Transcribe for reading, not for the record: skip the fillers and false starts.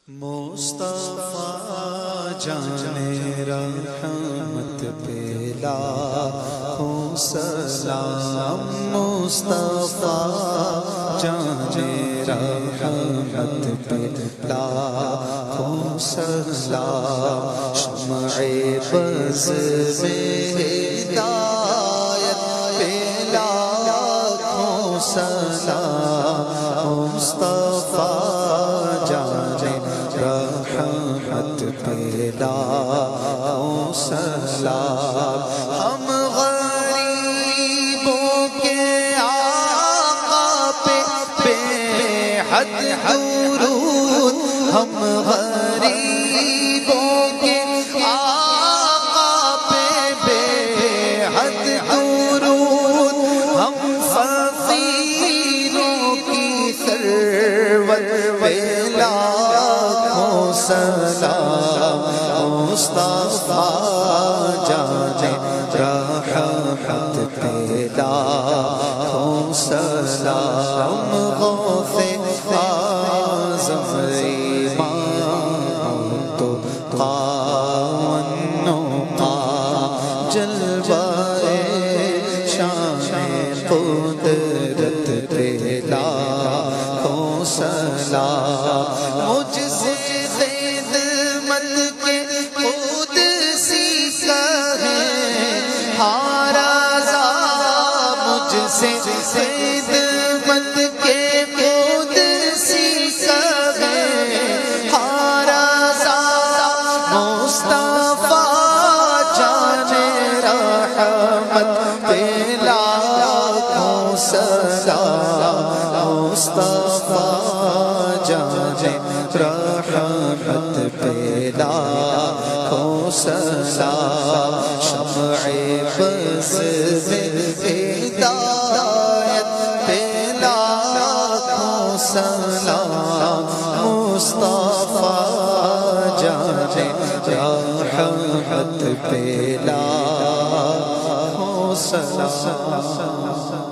مصطفیٰ جانے رحمت پہ لاکھوں سلام، مصطفیٰ جانے رحمت پہ لاکھوں سلام، شمع بز میں ہدایت پہ لاکھوں سلام، مصطفیٰ جانے رحمت پہ لاکھوں سلام، ہم غریبوں کے آقا پہ بے حد درود، ہم غریبوں کے آقا پہ بے حد درود، ہم فقیروں کی ثروت پہ لاکھوں سلام، مصطفیٰ جانے رحمت پہ لاکھوں سلام، غوث اعظم امام تو قانوں کا جلوہ شان قدرت پہ لاکھوں سلام، مجھ سے خدمت کے قدسی کہیں ہارازا، مجھ سے خدمت کے قدسی کہیں ہارازا، مصطفیٰ جانے رحمت پہ لاکھوں سلام، مصطفیٰ جانے رحمت پہ لاکھوں سلام، شمع بز میں ہدایت پہ لاکھوں سلام، مصطفیٰ جانے رحمت پہ لاکھوں سلام۔